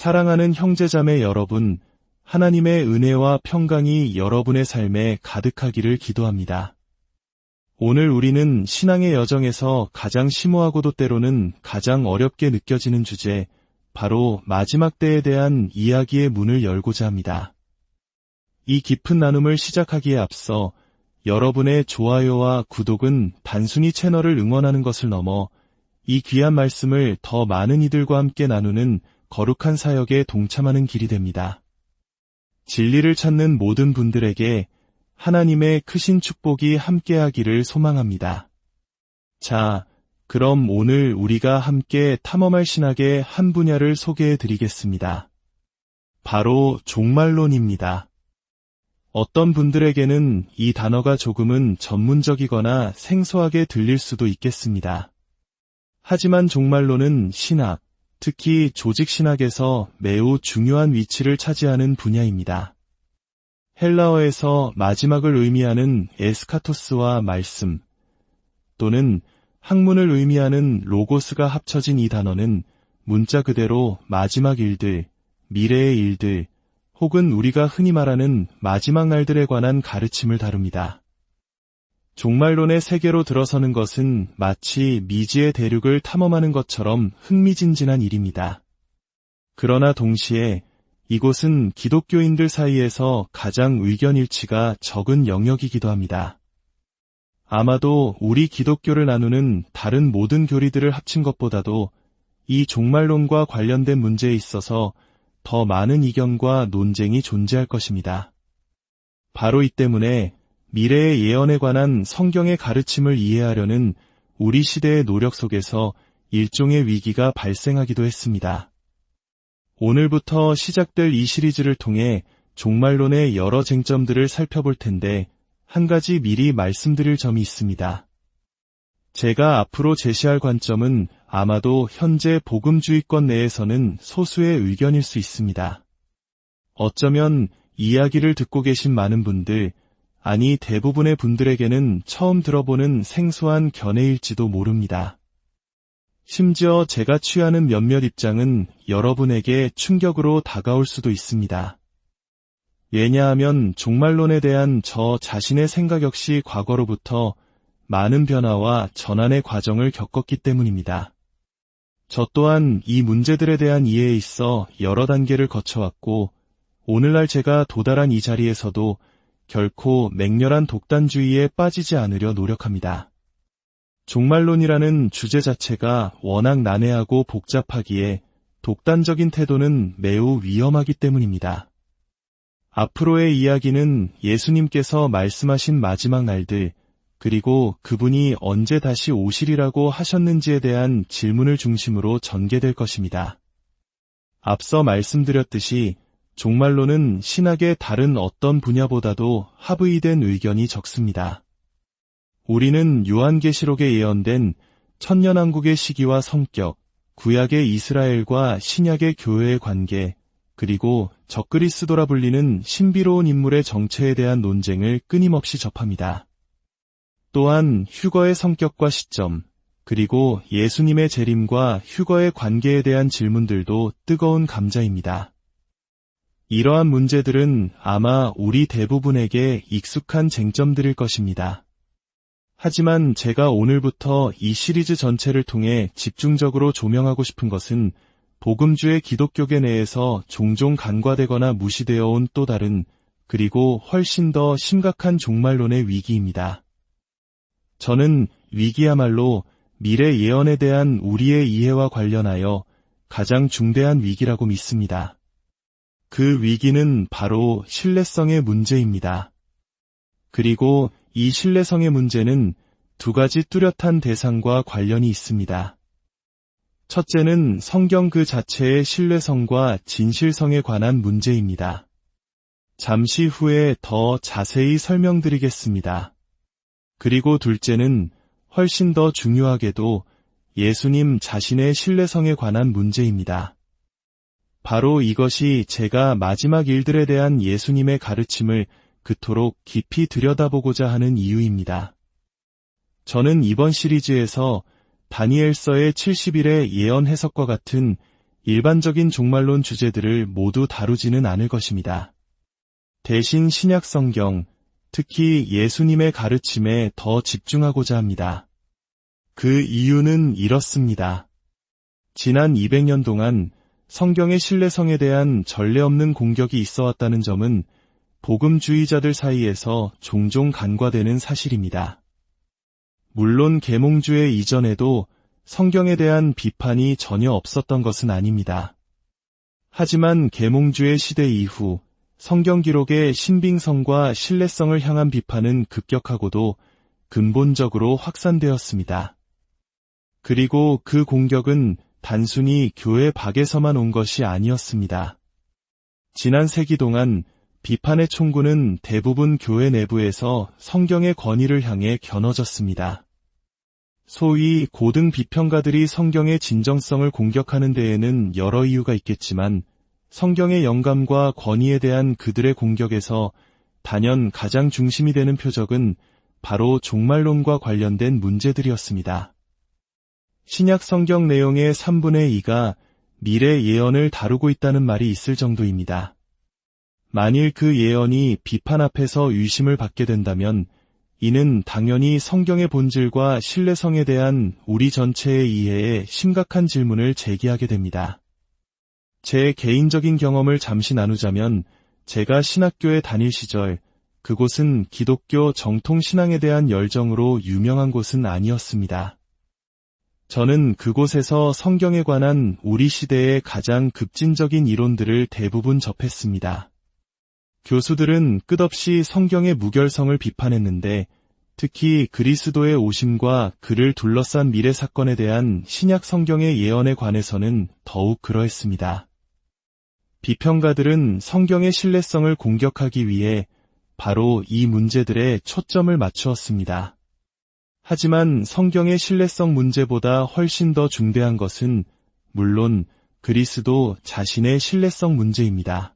사랑하는 형제자매 여러분, 하나님의 은혜와 평강이 여러분의 삶에 가득하기를 기도합니다. 오늘 우리는 신앙의 여정에서 가장 심오하고도 때로는 가장 어렵게 느껴지는 주제, 바로 마지막 때에 대한 이야기의 문을 열고자 합니다. 이 깊은 나눔을 시작하기에 앞서 여러분의 좋아요와 구독은 단순히 채널을 응원하는 것을 넘어 이 귀한 말씀을 더 많은 이들과 함께 나누는 거룩한 사역에 동참하는 길이 됩니다. 진리를 찾는 모든 분들에게 하나님의 크신 축복이 함께하기를 소망합니다. 자, 그럼 오늘 우리가 함께 탐험할 신학의 한 분야를 소개해 드리겠습니다. 바로 종말론입니다. 어떤 분들에게는 이 단어가 조금은 전문적이거나 생소하게 들릴 수도 있겠습니다. 하지만 종말론은 신학, 특히 조직신학에서 매우 중요한 위치를 차지하는 분야입니다. 헬라어에서 마지막을 의미하는 에스카토스와 말씀, 또는 학문을 의미하는 로고스가 합쳐진 이 단어는 문자 그대로 마지막 일들, 미래의 일들, 혹은 우리가 흔히 말하는 마지막 날들에 관한 가르침을 다룹니다. 종말론의 세계로 들어서는 것은 마치 미지의 대륙을 탐험하는 것처럼 흥미진진한 일입니다. 그러나 동시에 이곳은 기독교인들 사이에서 가장 의견 일치가 적은 영역이기도 합니다. 아마도 우리 기독교를 나누는 다른 모든 교리들을 합친 것보다도 이 종말론과 관련된 문제에 있어서 더 많은 이견과 논쟁이 존재할 것입니다. 바로 이 때문에 미래의 예언에 관한 성경의 가르침을 이해하려는 우리 시대의 노력 속에서 일종의 위기가 발생하기도 했습니다. 오늘부터 시작될 이 시리즈를 통해 종말론의 여러 쟁점들을 살펴볼 텐데 한 가지 미리 말씀드릴 점이 있습니다. 제가 앞으로 제시할 관점은 아마도 현재 복음주의권 내에서는 소수의 의견일 수 있습니다. 어쩌면 이야기를 듣고 계신 많은 분들, 아니 대부분의 분들에게는 처음 들어보는 생소한 견해일지도 모릅니다. 심지어 제가 취하는 몇몇 입장은 여러분에게 충격으로 다가올 수도 있습니다. 왜냐하면 종말론에 대한 저 자신의 생각 역시 과거로부터 많은 변화와 전환의 과정을 겪었기 때문입니다. 저 또한 이 문제들에 대한 이해에 있어 여러 단계를 거쳐왔고, 오늘날 제가 도달한 이 자리에서도 결코 맹렬한 독단주의에 빠지지 않으려 노력합니다. 종말론이라는 주제 자체가 워낙 난해하고 복잡하기에 독단적인 태도는 매우 위험하기 때문입니다. 앞으로의 이야기는 예수님께서 말씀하신 마지막 날들, 그리고 그분이 언제 다시 오시리라고 하셨는지에 대한 질문을 중심으로 전개될 것입니다. 앞서 말씀드렸듯이 종말론은 신학의 다른 어떤 분야보다도 합의된 의견이 적습니다. 우리는 요한계시록에 예언된 천년왕국의 시기와 성격, 구약의 이스라엘과 신약의 교회의 관계, 그리고 적그리스도라 불리는 신비로운 인물의 정체에 대한 논쟁을 끊임없이 접합니다. 또한 휴거의 성격과 시점, 그리고 예수님의 재림과 휴거의 관계에 대한 질문들도 뜨거운 감자입니다. 이러한 문제들은 아마 우리 대부분에게 익숙한 쟁점들일 것입니다. 하지만 제가 오늘부터 이 시리즈 전체를 통해 집중적으로 조명하고 싶은 것은 복음주의 기독교계 내에서 종종 간과되거나 무시되어 온 또 다른, 그리고 훨씬 더 심각한 종말론의 위기입니다. 저는 위기야말로 미래 예언에 대한 우리의 이해와 관련하여 가장 중대한 위기라고 믿습니다. 그 위기는 바로 신뢰성의 문제입니다. 그리고 이 신뢰성의 문제는 두 가지 뚜렷한 대상과 관련이 있습니다. 첫째는 성경 그 자체의 신뢰성과 진실성에 관한 문제입니다. 잠시 후에 더 자세히 설명드리겠습니다. 그리고 둘째는 훨씬 더 중요하게도 예수님 자신의 신뢰성에 관한 문제입니다. 바로 이것이 제가 마지막 일들에 대한 예수님의 가르침을 그토록 깊이 들여다보고자 하는 이유입니다. 저는 이번 시리즈에서 다니엘서의 70일의 예언 해석과 같은 일반적인 종말론 주제들을 모두 다루지는 않을 것입니다. 대신 신약 성경, 특히 예수님의 가르침에 더 집중하고자 합니다. 그 이유는 이렇습니다. 지난 200년 동안 성경의 신뢰성에 대한 전례 없는 공격이 있어왔다는 점은 복음주의자들 사이에서 종종 간과되는 사실입니다. 물론 계몽주의 이전에도 성경에 대한 비판이 전혀 없었던 것은 아닙니다. 하지만 계몽주의 시대 이후 성경 기록의 신빙성과 신뢰성을 향한 비판은 급격하고도 근본적으로 확산되었습니다. 그리고 그 공격은 단순히 교회 밖에서만 온 것이 아니었습니다. 지난 세기 동안 비판의 총구는 대부분 교회 내부에서 성경의 권위를 향해 겨눠졌습니다. 소위 고등 비평가들이 성경의 진정성을 공격하는 데에는 여러 이유가 있겠지만 성경의 영감과 권위에 대한 그들의 공격에서 단연 가장 중심이 되는 표적은 바로 종말론과 관련된 문제들이었습니다. 신약 성경 내용의 3분의 2가 미래 예언을 다루고 있다는 말이 있을 정도입니다. 만일 그 예언이 비판 앞에서 의심을 받게 된다면 이는 당연히 성경의 본질과 신뢰성에 대한 우리 전체의 이해에 심각한 질문을 제기하게 됩니다. 제 개인적인 경험을 잠시 나누자면 제가 신학교에 다닐 시절 그곳은 기독교 정통 신앙에 대한 열정으로 유명한 곳은 아니었습니다. 저는 그곳에서 성경에 관한 우리 시대의 가장 급진적인 이론들을 대부분 접했습니다. 교수들은 끝없이 성경의 무결성을 비판했는데 특히 그리스도의 오심과 그를 둘러싼 미래 사건에 대한 신약 성경의 예언에 관해서는 더욱 그러했습니다. 비평가들은 성경의 신뢰성을 공격하기 위해 바로 이 문제들에 초점을 맞추었습니다. 하지만 성경의 신뢰성 문제보다 훨씬 더 중대한 것은 물론 그리스도 자신의 신뢰성 문제입니다.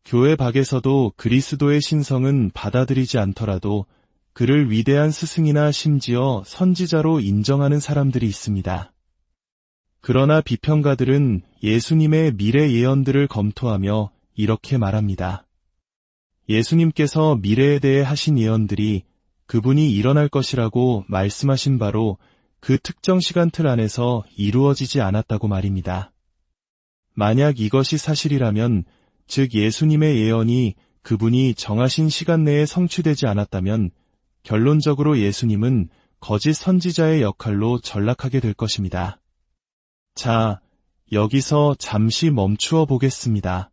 교회 밖에서도 그리스도의 신성은 받아들이지 않더라도 그를 위대한 스승이나 심지어 선지자로 인정하는 사람들이 있습니다. 그러나 비평가들은 예수님의 미래 예언들을 검토하며 이렇게 말합니다. 예수님께서 미래에 대해 하신 예언들이 그분이 일어날 것이라고 말씀하신 바로 그 특정 시간틀 안에서 이루어지지 않았다고 말입니다. 만약 이것이 사실이라면 즉 예수님의 예언이 그분이 정하신 시간 내에 성취되지 않았다면 결론적으로 예수님은 거짓 선지자의 역할로 전락하게 될 것입니다. 자, 여기서 잠시 멈추어 보겠습니다.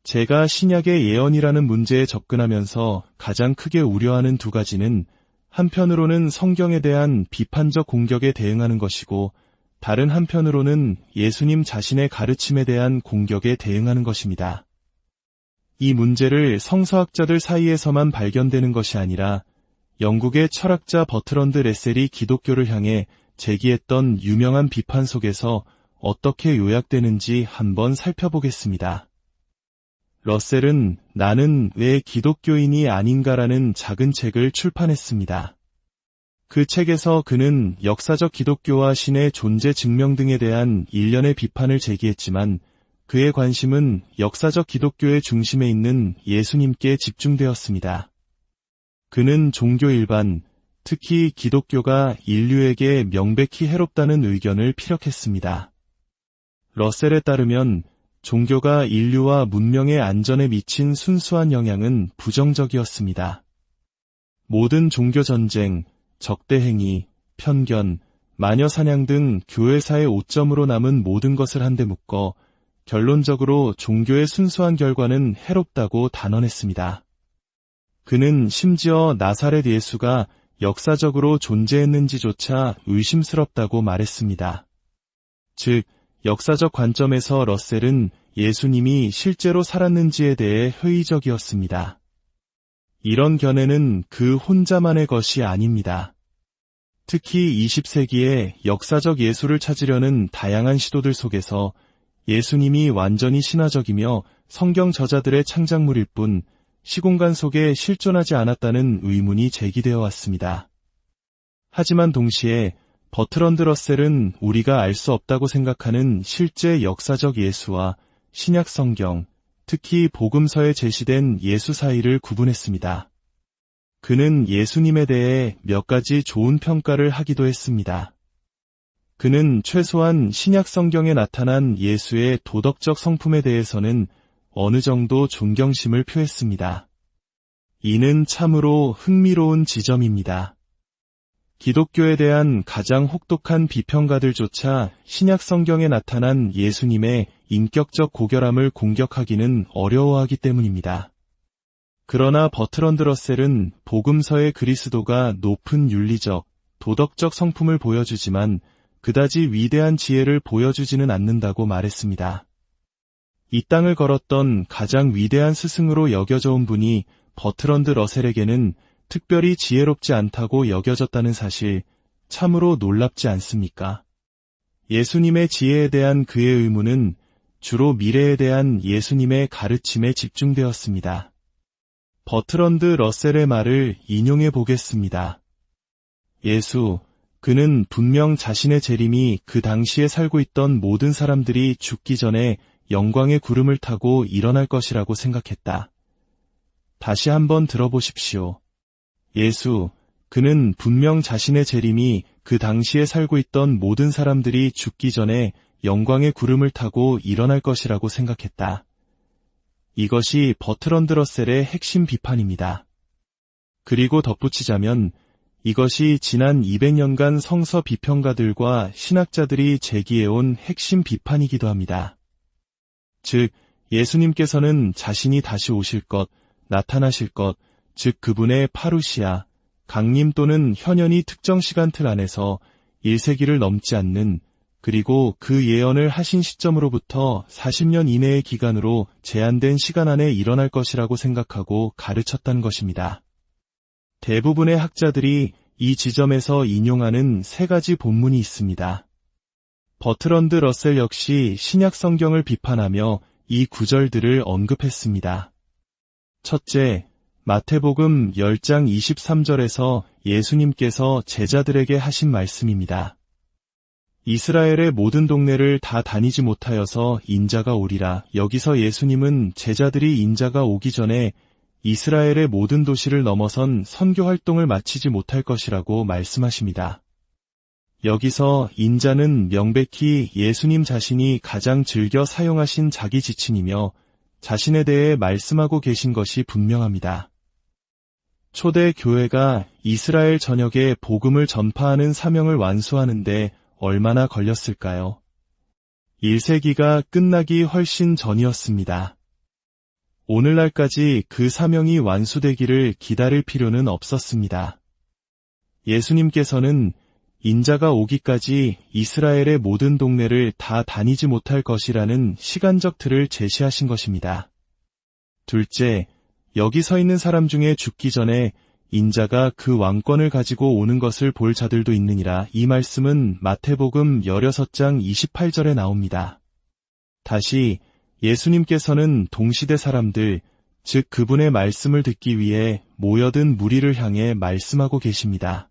제가 신약의 예언이라는 문제에 접근하면서 가장 크게 우려하는 두 가지는 한편으로는 성경에 대한 비판적 공격에 대응하는 것이고 다른 한편으로는 예수님 자신의 가르침에 대한 공격에 대응하는 것입니다. 이 문제를 성서학자들 사이에서만 발견되는 것이 아니라 영국의 철학자 버트런드 레셀이 기독교를 향해 제기했던 유명한 비판 속에서 어떻게 요약되는지 한번 살펴보겠습니다. 러셀은 나는 왜 기독교인이 아닌가라는 작은 책을 출판했습니다. 그 책에서 그는 역사적 기독교와 신의 존재 증명 등에 대한 일련의 비판을 제기했지만 그의 관심은 역사적 기독교의 중심에 있는 예수님께 집중되었습니다. 그는 종교 일반, 특히 기독교가 인류에게 명백히 해롭다는 의견을 피력했습니다. 러셀에 따르면 종교가 인류와 문명의 안전에 미친 순수한 영향은 부정적이었습니다. 모든 종교 전쟁, 적대행위, 편견, 마녀사냥 등 교회사의 오점으로 남은 모든 것을 한데 묶어 결론적으로 종교의 순수한 결과는 해롭다고 단언했습니다. 그는 심지어 나사렛 예수가 역사적으로 존재했는지조차 의심스럽다고 말했습니다. 즉, 역사적 관점에서 러셀은 예수님이 실제로 살았는지에 대해 회의적이었습니다. 이런 견해는 그 혼자만의 것이 아닙니다. 특히 20세기에 역사적 예수를 찾으려는 다양한 시도들 속에서 예수님이 완전히 신화적이며 성경 저자들의 창작물일 뿐 시공간 속에 실존하지 않았다는 의문이 제기되어 왔습니다. 하지만 동시에 버트런드 러셀은 우리가 알 수 없다고 생각하는 실제 역사적 예수와 신약 성경, 특히 복음서에 제시된 예수 사이를 구분했습니다. 그는 예수님에 대해 몇 가지 좋은 평가를 하기도 했습니다. 그는 최소한 신약 성경에 나타난 예수의 도덕적 성품에 대해서는 어느 정도 존경심을 표했습니다. 이는 참으로 흥미로운 지점입니다. 기독교에 대한 가장 혹독한 비평가들조차 신약 성경에 나타난 예수님의 인격적 고결함을 공격하기는 어려워하기 때문입니다. 그러나 버트런드 러셀은 복음서의 그리스도가 높은 윤리적, 도덕적 성품을 보여주지만 그다지 위대한 지혜를 보여주지는 않는다고 말했습니다. 이 땅을 걸었던 가장 위대한 스승으로 여겨져 온 분이 버트런드 러셀에게는 특별히 지혜롭지 않다고 여겨졌다는 사실, 참으로 놀랍지 않습니까? 예수님의 지혜에 대한 그의 의문은 주로 미래에 대한 예수님의 가르침에 집중되었습니다. 버트런드 러셀의 말을 인용해 보겠습니다. 예수, 그는 분명 자신의 재림이 그 당시에 살고 있던 모든 사람들이 죽기 전에 영광의 구름을 타고 일어날 것이라고 생각했다. 다시 한번 들어보십시오. 예수, 그는 분명 자신의 재림이 그 당시에 살고 있던 모든 사람들이 죽기 전에 영광의 구름을 타고 일어날 것이라고 생각했다. 이것이 버트런드 러셀의 핵심 비판입니다. 그리고 덧붙이자면 이것이 지난 200년간 성서 비평가들과 신학자들이 제기해온 핵심 비판이기도 합니다. 즉, 예수님께서는 자신이 다시 오실 것, 나타나실 것, 즉 그분의 파루시아, 강림 또는 현현이 특정 시간틀 안에서 1세기를 넘지 않는, 그리고 그 예언을 하신 시점으로부터 40년 이내의 기간으로 제한된 시간 안에 일어날 것이라고 생각하고 가르쳤다는 것입니다. 대부분의 학자들이 이 지점에서 인용하는 세 가지 본문이 있습니다. 버트런드 러셀 역시 신약 성경을 비판하며 이 구절들을 언급했습니다. 첫째, 마태복음 10장 23절에서 예수님께서 제자들에게 하신 말씀입니다. 이스라엘의 모든 동네를 다 다니지 못하여서 인자가 오리라. 여기서 예수님은 제자들이 인자가 오기 전에 이스라엘의 모든 도시를 넘어선 선교 활동을 마치지 못할 것이라고 말씀하십니다. 여기서 인자는 명백히 예수님 자신이 가장 즐겨 사용하신 자기 지칭이며 자신에 대해 말씀하고 계신 것이 분명합니다. 초대 교회가 이스라엘 전역에 복음을 전파하는 사명을 완수하는데 얼마나 걸렸을까요? 1세기가 끝나기 훨씬 전이었습니다. 오늘날까지 그 사명이 완수되기를 기다릴 필요는 없었습니다. 예수님께서는 인자가 오기까지 이스라엘의 모든 동네를 다 다니지 못할 것이라는 시간적 틀을 제시하신 것입니다. 둘째, 여기 서 있는 사람 중에 죽기 전에 인자가 그 왕권을 가지고 오는 것을 볼 자들도 있느니라. 이 말씀은 마태복음 16장 28절에 나옵니다. 다시 예수님께서는 동시대 사람들, 즉 그분의 말씀을 듣기 위해 모여든 무리를 향해 말씀하고 계십니다.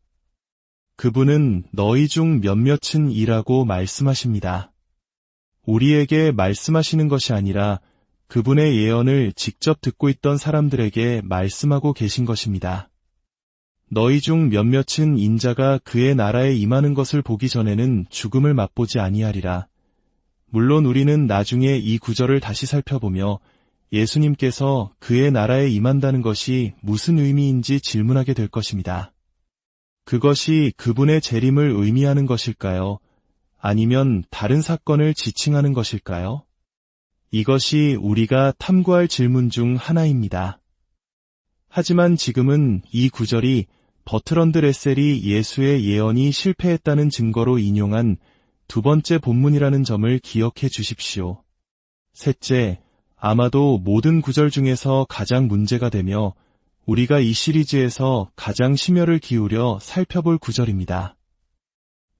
그분은 너희 중 몇몇은 이라고 말씀하십니다. 우리에게 말씀하시는 것이 아니라 그분의 예언을 직접 듣고 있던 사람들에게 말씀하고 계신 것입니다. 너희 중 몇몇은 인자가 그의 나라에 임하는 것을 보기 전에는 죽음을 맛보지 아니하리라. 물론 우리는 나중에 이 구절을 다시 살펴보며 예수님께서 그의 나라에 임한다는 것이 무슨 의미인지 질문하게 될 것입니다. 그것이 그분의 재림을 의미하는 것일까요? 아니면 다른 사건을 지칭하는 것일까요? 이것이 우리가 탐구할 질문 중 하나입니다. 하지만 지금은 이 구절이 버트런드 러셀이 예수의 예언이 실패했다는 증거로 인용한 두 번째 본문이라는 점을 기억해 주십시오. 셋째, 아마도 모든 구절 중에서 가장 문제가 되며 우리가 이 시리즈에서 가장 심혈을 기울여 살펴볼 구절입니다.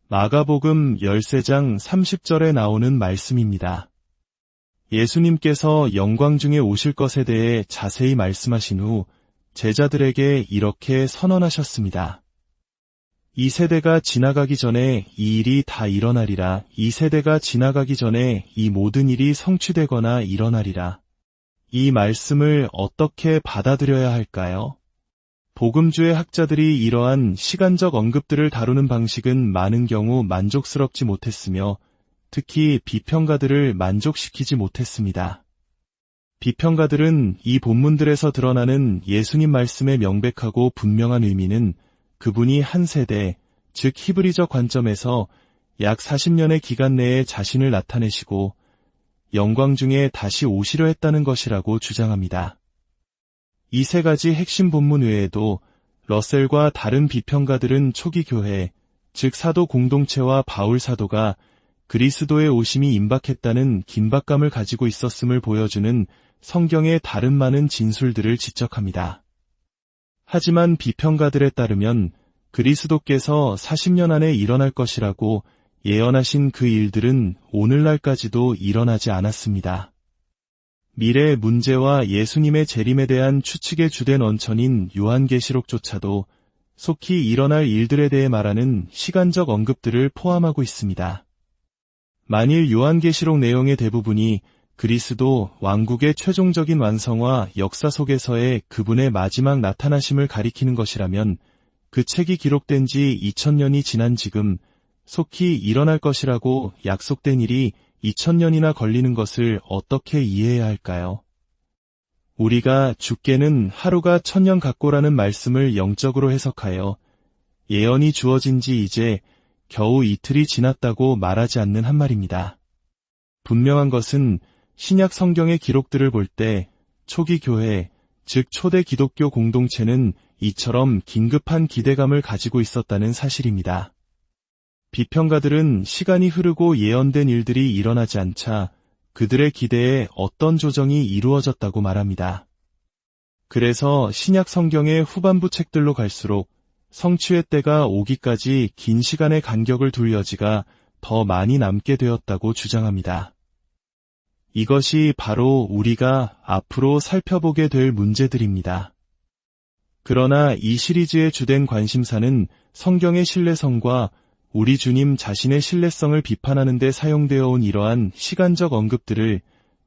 마가복음 13장 30절에 나오는 말씀입니다. 예수님께서 영광 중에 오실 것에 대해 자세히 말씀하신 후 제자들에게 이렇게 선언하셨습니다. 이 세대가 지나가기 전에 이 일이 다 일어나리라. 이 세대가 지나가기 전에 이 모든 일이 성취되거나 일어나리라. 이 말씀을 어떻게 받아들여야 할까요? 복음주의 학자들이 이러한 시간적 언급들을 다루는 방식은 많은 경우 만족스럽지 못했으며 특히 비평가들을 만족시키지 못했습니다. 비평가들은 이 본문들에서 드러나는 예수님 말씀의 명백하고 분명한 의미는 그분이 한 세대, 즉 히브리적 관점에서 약 40년의 기간 내에 자신을 나타내시고 영광 중에 다시 오시려 했다는 것이라고 주장합니다. 이 세 가지 핵심 본문 외에도 러셀과 다른 비평가들은 초기 교회, 즉 사도 공동체와 바울 사도가 그리스도의 오심이 임박했다는 긴박감을 가지고 있었음을 보여주는 성경의 다른 많은 진술들을 지적합니다. 하지만 비평가들에 따르면 그리스도께서 40년 안에 일어날 것이라고 예언하신 그 일들은 오늘날까지도 일어나지 않았습니다. 미래 문제와 예수님의 재림에 대한 추측의 주된 원천인 요한계시록조차도 속히 일어날 일들에 대해 말하는 시간적 언급들을 포함하고 있습니다. 만일 요한계시록 내용의 대부분이 그리스도 왕국의 최종적인 완성화 역사 속에서의 그분의 마지막 나타나심을 가리키는 것이라면 그 책이 기록된 지 2000년이 지난 지금 속히 일어날 것이라고 약속된 일이 2000년이나 걸리는 것을 어떻게 이해해야 할까요? 우리가 주께는 하루가 1000년 같고라는 말씀을 영적으로 해석하여 예언이 주어진 지 이제 겨우 이틀이 지났다고 말하지 않는 한 말입니다. 분명한 것은 신약 성경의 기록들을 볼 때 초기 교회, 즉 초대 기독교 공동체는 이처럼 긴급한 기대감을 가지고 있었다는 사실입니다. 비평가들은 시간이 흐르고 예언된 일들이 일어나지 않자 그들의 기대에 어떤 조정이 이루어졌다고 말합니다. 그래서 신약 성경의 후반부 책들로 갈수록 성취의 때가 오기까지 긴 시간의 간격을 둘 여지가 더 많이 남게 되었다고 주장합니다. 이것이 바로 우리가 앞으로 살펴보게 될 문제들입니다. 그러나 이 시리즈의 주된 관심사는 성경의 신뢰성과 우리 주님 자신의 신뢰성을 비판하는 데 사용되어 온 이러한 시간적 언급들을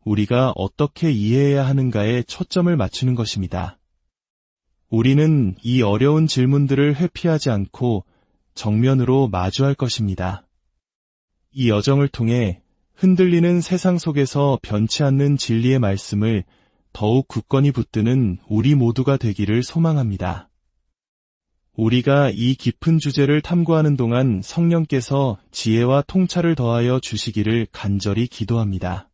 우리가 어떻게 이해해야 하는가에 초점을 맞추는 것입니다. 우리는 이 어려운 질문들을 회피하지 않고 정면으로 마주할 것입니다. 이 여정을 통해 흔들리는 세상 속에서 변치 않는 진리의 말씀을 더욱 굳건히 붙드는 우리 모두가 되기를 소망합니다. 우리가 이 깊은 주제를 탐구하는 동안 성령께서 지혜와 통찰을 더하여 주시기를 간절히 기도합니다.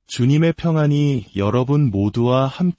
주님의 평안이 여러분 모두와 함께